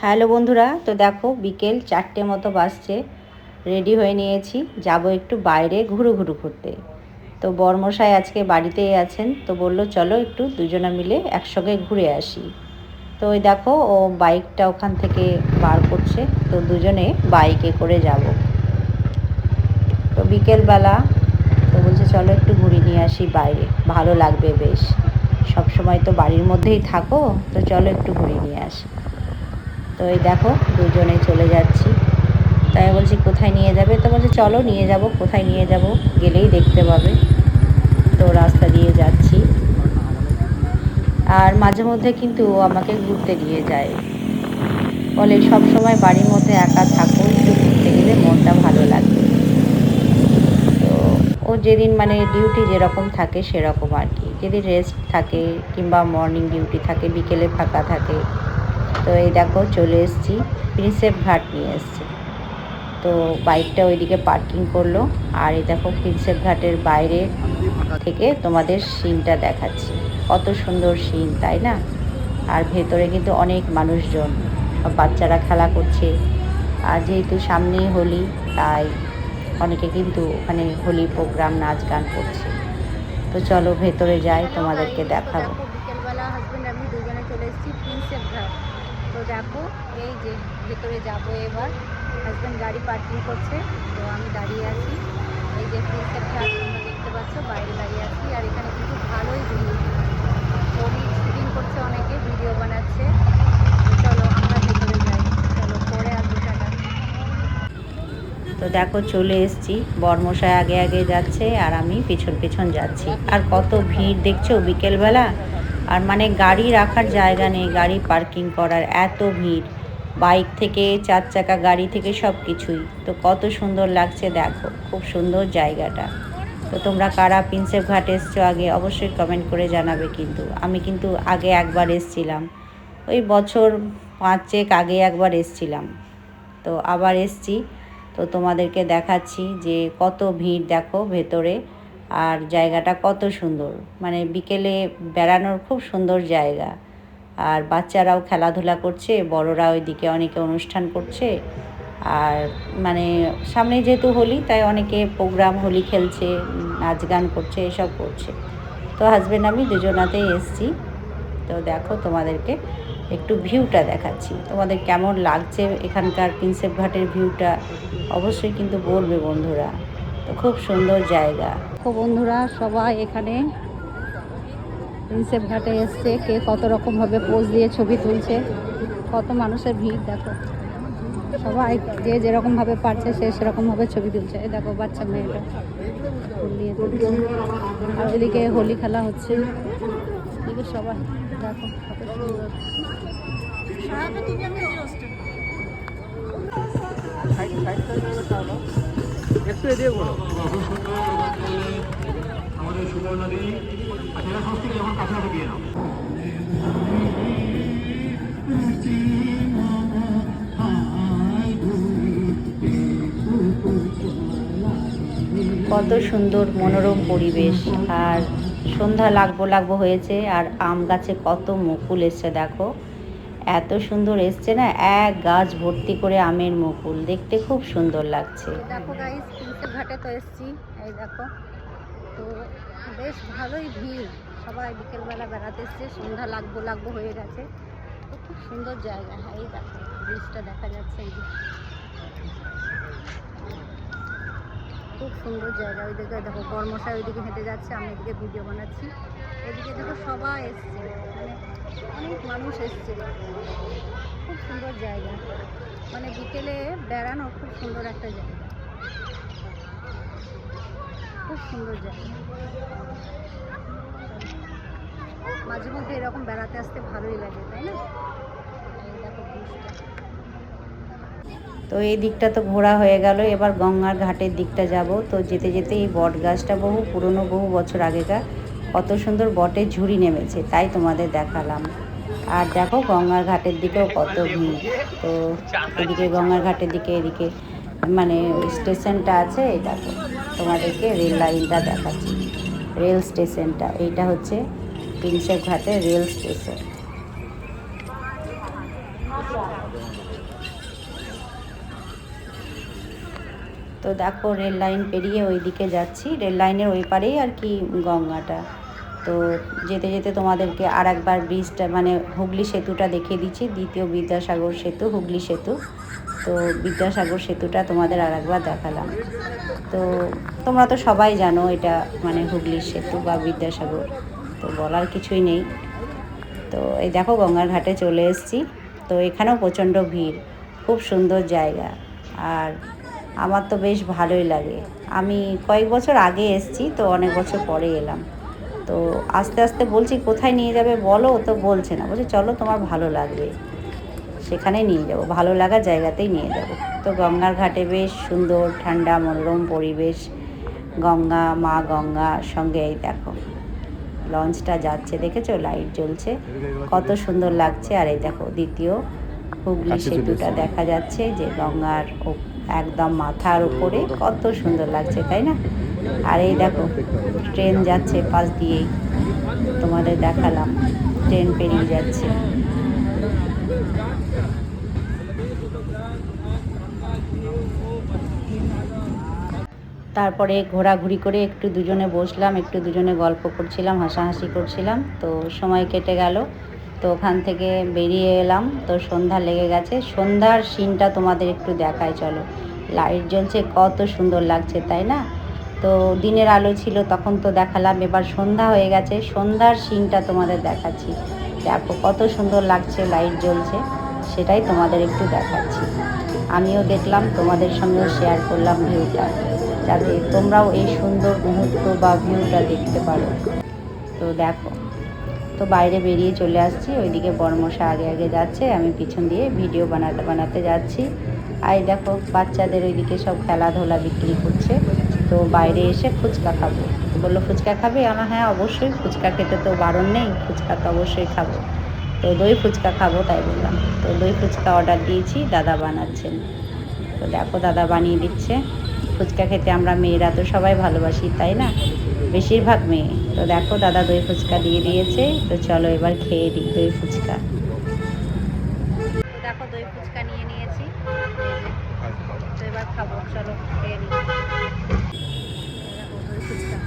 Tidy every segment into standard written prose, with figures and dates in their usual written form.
Hello বন্ধুরা, তো দেখো বিকেল 4টে মতো বাজছে। রেডি হয়ে নিয়েছি, যাব একটু বাইরে ঘুরু করতে। তো বরমশাই আজকে বাড়িতেই আছেন, তো বললো চলো একটু দুজনে মিলে একসঙ্গে ঘুরে আসি। তো ওই দেখো ও বাইকটা ওখান থেকে বার করছে, তো দুজনে বাইকে করে যাব। তো বিকেলবেলা তো বলছে চলো একটু ঘুরে নিয়ে আসি বাইরে, ভালো লাগবে বেশ। সব সময় তো বাড়ির মধ্যেই থাকো, তো চলো একটু ঘুরে নিয়ে আসি। তো এই দেখো দুজনে চলে যাচ্ছি। তাই বলছি কোথায় নিয়ে যাবে, তো বলছে চলো নিয়ে যাব, কোথায় নিয়ে যাব গেলেই দেখতে পাবে। তো রাস্তা দিয়ে যাচ্ছি, আর মাঝে মধ্যে কিন্তু ও আমাকে ঘুরতে নিয়ে যায়। বলে সব সময় বাড়ির মধ্যে একা থাকো, একটু ঘুরতে গেলে মনটা ভালো লাগবে। তো ও যেদিন মানে ডিউটি যেরকম থাকে সেরকম আর কি, যেদিন রেস্ট থাকে কিংবা মর্নিং ডিউটি থাকে বিকেলে ফাঁকা থাকে। তো এই দেখো চলে এসেছি, প্রিন্সেপ ঘাট নিয়ে এসছে। তো বাইকটা ওইদিকে পার্কিং করলো, আর এই দেখো প্রিন্সেপ ঘাটের বাইরে থেকে তোমাদের সিনটা দেখাচ্ছি। কত সুন্দর সিন, তাই না? আর ভেতরে কিন্তু অনেক মানুষজন, সব বাচ্চারা খেলা করছে। আর যেহেতু সামনেই হোলি, তাই অনেকে কিন্তু ওখানে হোলি প্রোগ্রাম নাচ গান করছে। তো চলো ভেতরে যাই, তোমাদেরকে দেখাবো। দেখো বিকেলবেলা হাজব্যান্ড আমি দুজনে চলে এসেছি প্রিন্সেপ ঘাট। তো দেখো এই যে ভেতরে যাব এবার, হাজব্যান্ড গাড়ি পার্কিং করছে, তো আমি দাঁড়িয়ে আছি। এই যে প্রিন্সেপ ঘাট তোমরা দেখতে পাচ্ছ, বাইরে দাঁড়িয়ে আছি। আর এখানে কিন্তু ভালোই ভিড়, ছবি শুটিং করছে, অনেকে ভিডিও বানাচ্ছে। তো চলো আমরা ভেতরে যাই, চলো পরে আসবো, টাটা। তো দেখো চলে এসেছি, বরমশাই আগে আগে যাচ্ছে আর আমি পিছন পিছন যাচ্ছি। আর কত ভিড় দেখছো বিকেলবেলা, আর মানে গাড়ি রাখার জায়গা নেই, গাড়ি পার্কিং করার এত ভিড়। বাইক থেকে 4 চাকা গাড়ি থেকে সব কিছুই। তো কত সুন্দর লাগছে দেখো, খুব সুন্দর জায়গাটা। তো তোমরা কারা প্রিন্সেপ ঘাট এসছো আগে অবশ্যই কমেন্ট করে জানাবে। কিন্তু আমি কিন্তু আগে একবার এসছিলাম, ওই বছর 5 আগে একবার এসছিলাম, তো আবার এসছি। তো তোমাদেরকে দেখাচ্ছি যে কত ভিড় দেখো ভেতরে, আর জায়গাটা কত সুন্দর, মানে বিকেলে বেড়ানোর খুব সুন্দর জায়গা। আর বাচ্চারাও খেলাধুলা করছে, বড়রা ওইদিকে অনেকে অনুষ্ঠান করছে। আর মানে সামনে যেহেতু হোলি, তাই অনেকে প্রোগ্রাম হোলি খেলছে, নাচ গান করছে, এসব করছে। তো হাজব্যান্ড আমি দুজনাতেই এসছি। তো দেখো তোমাদেরকে একটু ভিউটা দেখাচ্ছি, তোমাদের কেমন লাগছে এখানকার প্রিন্সেপ ঘাটের ভিউটা অবশ্যই কিন্তু বলবে বন্ধুরা। তো খুব সুন্দর জায়গা। তো বন্ধুরা সবাই এখানে প্রিন্সেপ ঘাটে এসছে, কে কত রকমভাবে পোজ দিয়ে ছবি তুলছে, কত মানুষের ভিড় দেখো। সবাই যে যেরকমভাবে পারছে সে সেরকমভাবে ছবি তুলছে। এই দেখো বাচ্চা মেয়েটা ফুল দিয়ে তুলছে, আর ওইদিকে হোলি খেলা হচ্ছে। এদিকে সবাই দেখো কত সুন্দর। একটু এদিকে করো আমাদের সুবর্ণদী। আচ্ছা স্বস্তিক যখন কাছাকাছি দিয়ে নাও। কত সুন্দর মনোরম পরিবেশ, আর সন্ধ্যা লাগবো লাগবো হয়েছে, আর আম গাছে কত মুকুল এসছে দেখো, এত সুন্দর এসছে না, এক গাছ ভর্তি করে আমের মুকুল, দেখতে খুব সুন্দর লাগছে। দেখো গাইস প্রিন্সেপ ঘাটে তো এসছি, এই দেখো। তো বেশ ভালোই ভিড়, সবাই বিকেলবেলা বেড়াতে এসছে, সন্ধ্যা লাগবো লাগবো হয়ে গেছে। তো খুব সুন্দর জায়গা, হ্যাঁ এই দেখো ব্রিজটা দেখা যাচ্ছে, এই যে খুব সুন্দর জায়গা। ওইদিকে দেখো বর্মশাই ওইদিকে হেঁটে যাচ্ছে, আমি এদিকে ভিডিও বানাচ্ছি। এদিকে দেখো সবাই এসছে, মানে অনেক মানুষ এসছে। খুব সুন্দর জায়গা, মানে বিকেলে বেড়ানো খুব সুন্দর একটা জায়গা, খুব সুন্দর জায়গা। মাঝে মধ্যে এরকম বেড়াতে আসতে ভালোই লাগে, তাই না? এই দেখো ব্রিজটা। তো এই দিকটা তো ঘোরা হয়ে গেল, এবার গঙ্গার ঘাটের দিকটা যাব। তো যেতে যেতে এই বট গাছটা বহু পুরনো, বহু বছর আগেকার, কত সুন্দর বটের ঝুড়ি নেমেছে, তাই তোমাদের দেখালাম। আর দেখো গঙ্গার ঘাটের দিকেও কত ভিড়। তো এদিকে গঙ্গার ঘাটের দিকে এদিকে মানে স্টেশনটা আছে, এই দেখো তোমাদেরকে রেল লাইনটা দেখাচ্ছি, রেল স্টেশনটা এইটা হচ্ছে প্রিন্সেপ ঘাটের রেল স্টেশন। তো দেখো রেল লাইন পেরিয়ে ওই দিকে যাচ্ছি, রেল লাইনের ওই পারেই আর কি গঙ্গাটা। তো যেতে যেতে তোমাদেরকে আর একবার ব্রিজটা মানে হুগলি সেতুটা দেখিয়ে দিচ্ছি, দ্বিতীয় বিদ্যাসাগর সেতু, হুগলি সেতু। তো বিদ্যাসাগর সেতুটা তোমাদের আর একবার দেখালাম। তো তোমরা তো সবাই জানো এটা মানে হুগলি সেতু বা বিদ্যাসাগর, তো বলার কিছুই নেই। তো এই দেখো গঙ্গার ঘাটে চলে এসেছি। তো এখানেও প্রচণ্ড ভিড়, খুব সুন্দর জায়গা, আর আমার তো বেশ ভালোই লাগে। আমি কয়েক বছর আগে এসেছি, তো অনেক বছর পরে এলাম। তো আস্তে আস্তে বলছি কোথায় নিয়ে যাবে বলো, তো বলছে না, বলছে চলো তোমার ভালো লাগবে, সেখানে নিয়ে যাব, ভালো লাগার জায়গাতেই নিয়ে যাব। তো গঙ্গার ঘাটে বেশ সুন্দর ঠান্ডা মনোরম পরিবেশ, গঙ্গা, মা গঙ্গা সঙ্গে। এই দেখো লঞ্চটা যাচ্ছে, দেখেছো লাইট জ্বলছে, কত সুন্দর লাগছে। আর এই দেখো দ্বিতীয় হুগলি সেতুটা দেখা যাচ্ছে, যে গঙ্গার একদম মাথার উপরে, কত সুন্দর লাগছে তাই না। আর এই দেখো ট্রেন যাচ্ছে পাশ দিয়েই, তোমাদের দেখালাম ট্রেন পেরিয়ে যাচ্ছে। তারপরে ঘোরাঘুরি করে একটু দুজনে বসলাম, একটু দুজনে গল্প করছিলাম, হাসাহাসি করছিলাম, তো সময় কেটে গেল। তো ওখান থেকে বেরিয়ে এলাম, তো সন্ধ্যা লেগে গেছে। সন্ধ্যার সিনটা তোমাদের একটু দেখায়, চলো। লাইট জ্বলছে, কত সুন্দর লাগছে তাই না। তো দিনের আলো ছিল তখন তো দেখালাম, এবার সন্ধ্যা হয়ে গেছে, সন্ধ্যার সিনটা তোমাদের দেখাচ্ছি। দেখো কত সুন্দর লাগছে, লাইট জ্বলছে, সেটাই তোমাদের একটু দেখাচ্ছি। আমিও দেখলাম, তোমাদের সঙ্গেও শেয়ার করলাম ভিউটা, যাতে তোমরাও এই সুন্দর মুহূর্ত বা ভিউটা দেখতে পারো। তো দেখো, তো বাইরে বেরিয়ে চলে আসছি, ওইদিকে বড়মশা আগে আগে যাচ্ছে, আমি পিছন দিয়ে ভিডিও বানাতে বানাতে যাচ্ছি। আর দেখো বাচ্চাদের ওইদিকে সব খেলাধুলা বিক্রি করছে। তো বাইরে এসে ফুচকা খাবো, বললো ফুচকা খাবে, আমার হ্যাঁ অবশ্যই, ফুচকা খেতে তো বারণ নেই, ফুচকা তো অবশ্যই খাবো। তো দই ফুচকা খাবো তাই বললাম। তো দই ফুচকা অর্ডার দিয়েছি, দাদা বানাচ্ছেন। তো দেখো দাদা বানিয়ে দিচ্ছে। ফুচকা খেতে আমরা মেয়েরা তো সবাই ভালোবাসি তাই না, বেশিরভাগ মেয়ে। তো দেখো দাদা দই ফুচকা দিয়ে দিয়েছে, তো চলো এবার খেয়ে দিই দই ফুচকা। তো দেখো দই ফুচকা নিয়ে নিয়েছি, তো এবার খাবো, চলো খেয়ে নিই। দেখো দই ফুচকা,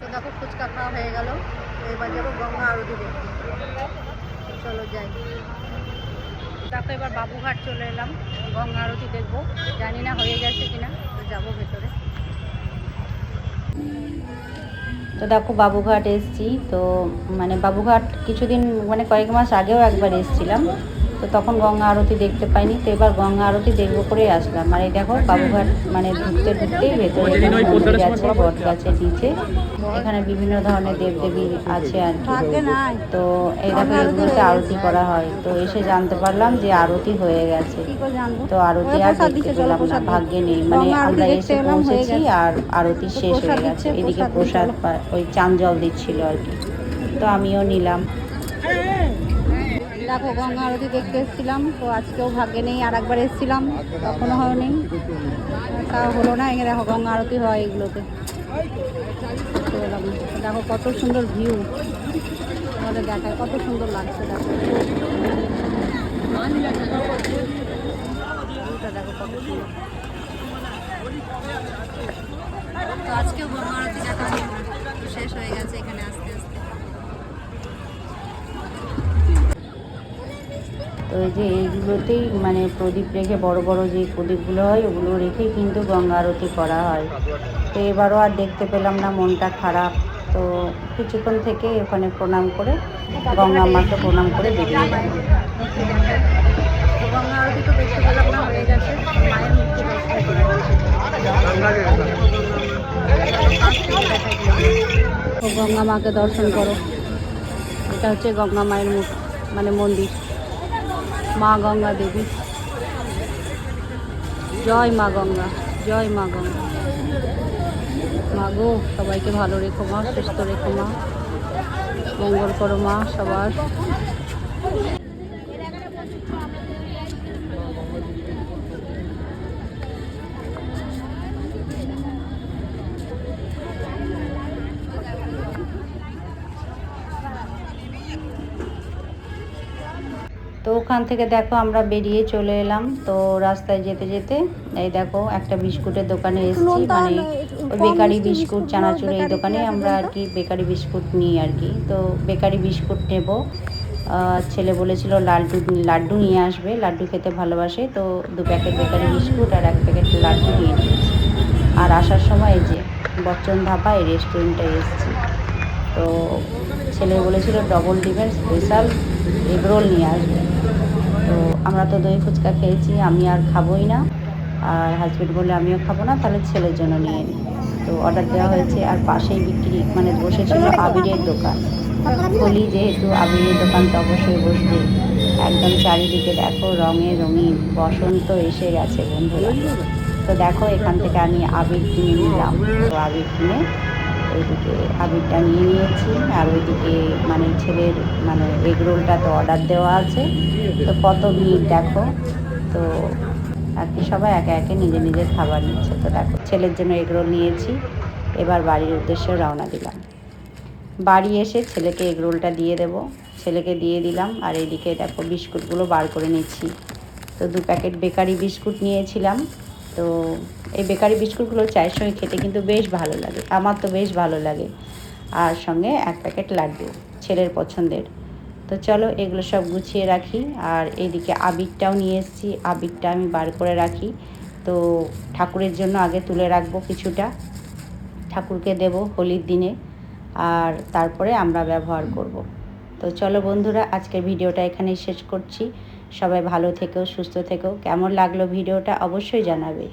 তো দেখো ফুচকা খাওয়া হয়ে গেল। এবার যাবো গঙ্গা আরতি দেখতে, চলো যাই। দেখো এবার বাবুঘাট চলে এলাম, গঙ্গা আরতি দেখবো, জানি না হয়ে গেছে কিনা, তো যাবো ভেতরে। তো দেখো বাবুঘাট এসেছি, তো মানে বাবুঘাট কিছুদিন মানে কয়েক মাস আগেও একবার এসেছিলাম, তো তখন গঙ্গা আরতি দেখতে পাইনি, তো এবার গঙ্গা আরতি দেখবো করে আসলাম। আর এই দেখো বাবুঘাট মানে ঢুকতে ঢুকতেই ভেতরে মন্দির আছে, বট গাছের নিচে, এখানে বিভিন্ন ধরনের দেবদেবী আছে আর কি। তো এই দেখো এগুলোতে আরতি করা হয়, তো এসে জানতে পারলাম যে আরতি হয়ে গেছে। তো আরতি আর দেখতে পেলাম না, ভাগ্যে নেই, মানে আমরা এসে পৌঁছেছি আর আরতি শেষ হয়ে গেছে। এদিকে প্রসাদ ওই চান জল দিচ্ছিল আর কি, তো আমিও নিলাম। দেখো গঙ্গা আরতি দেখতে এসেছিলাম, তো আজকেও ভাগ্যে নেই, আর একবার এসেছিলাম তখনও হয়নি, তা হলো না। এখানে দেখো গঙ্গা আরতি হয় এগুলোতে, দেখো কত সুন্দর ভিউ, তোমাদের দেখায় কত সুন্দর লাগছে। দেখো ভিউটা দেখো কত সুন্দর। তো আজকেও গঙ্গা আরতি দেখা শেষ হয়ে গেছে এখানে আস্তে আস্তে। তো এই যে এইগুলোতেই মানে প্রদীপ রেখে, বড় বড় যে প্রদীপগুলো হয় ওগুলো রেখেই কিন্তু গঙ্গা আরতি করা হয়। তো এবারও আর দেখতে পেলাম না, মনটা খারাপ। তো কিছুক্ষণ থেকে ওখানে প্রণাম করে গঙ্গা মাকে প্রণাম করে বেরিয়ে গেলাম। গঙ্গা আরতি তো দেখতে পেলাম না, হয়ে গেছে, মায়ের মুক্তি দর্শন করা হয়েছে। গঙ্গা মাকে দর্শন করো, এটা হচ্ছে গঙ্গা মায়ের মুখ মানে মন্দির, মা গঙ্গা দেবী। জয় মা গঙ্গা, জয় মা গঙ্গা। মা গো সবাইকে ভালো রেখো মা, সুস্থ রেখো মা, মঙ্গল করো মা সবার। তো ওখান থেকে দেখো আমরা বেরিয়ে চলে এলাম। তো রাস্তায় যেতে যেতে এই দেখো একটা বিস্কুটের দোকানে এসেছি, মানে ওই বেকারি বিস্কুট চানাচুর, এই দোকানে আমরা আর কি বেকারি বিস্কুট নিই আর কি। তো বেকারি বিস্কুট নেব। ছেলে বলেছিল লাড্ডু নিয়ে আসবে, লাড্ডু খেতে ভালোবাসে। তো 2 প্যাকেট বেকারি বিস্কুট আর 1 প্যাকেট লাড্ডু নিয়ে নিয়েছি। আর আসার সময় এই যে বচ্চন ধাবা এই রেস্টুরেন্টে এসেছি। তো ছেলে বলেছিল ডবল ডিমের স্পেশাল এগ রোল নিয়ে আসবে। তো আমরা তো দই ফুচকা খেয়েছি, আমি আর খাবোই না। আর হাজব্যান্ড বলে আমিও খাবো না, তাহলে ছেলের জন্য নিয়ে নিই। তো অর্ডার দেওয়া হয়েছে। আর পাশেই বিক্রি মানে বসেছিল আবিরের দোকান। হোলি যেহেতু আবিরের দোকান তো অবশ্যই বসবে। একদম চারিদিকে দেখো রঙে রঙিন, বসন্ত এসে গেছে বন্ধুরা। তো দেখো এখান থেকে আমি আবির কিনে নিলাম। তো আবির কিনে ওইদিকে আবিরটা নিয়ে নিয়েছি। আর ওইদিকে মানে ছেলের মানে এগ রোলটা তো অর্ডার দেওয়া আছে। তো কত ভিড় দেখো। তো আর কি সবাই একে একে নিজের নিজের খাবার নিচ্ছে। তো দেখো ছেলের জন্য এগ রোল নিয়েছি। এবার বাড়ির উদ্দেশ্যে রওনা দিলাম। বাড়ি এসে ছেলেকে এগ রোলটা দিয়ে দেবো, ছেলেকে দিয়ে দিলাম। আর এইদিকে দেখো বিস্কুটগুলো বার করে নিচ্ছি। তো 2 প্যাকেট বেকারি বিস্কুট নিয়েছিলাম। তো এই বেকারি বিস্কুটগুলো চায়ের সঙ্গে খেতে কিন্তু বেশ ভালো লাগে, আমার তো বেশ ভালো লাগে। আর সঙ্গে 1 প্যাকেট লাড্ডু ছেলের পছন্দের। তো চলো এগুলো সব গুছিয়ে রাখি। আর এইদিকে আবিরটাও নিয়ে এসেছি, আবিরটা আমি বার করে রাখি। তো ঠাকুরের জন্য আগে তুলে রাখবো কিছুটা, ঠাকুরকে দেব হোলির দিনে, আর তারপরে আমরা ব্যবহার করব। তো চলো বন্ধুরা, আজকের ভিডিওটা এখানেই শেষ করছি। সবাই ভালো থেকো, সুস্থ থেকো। কেমন লাগলো ভিডিওটা অবশ্যই জানাবে।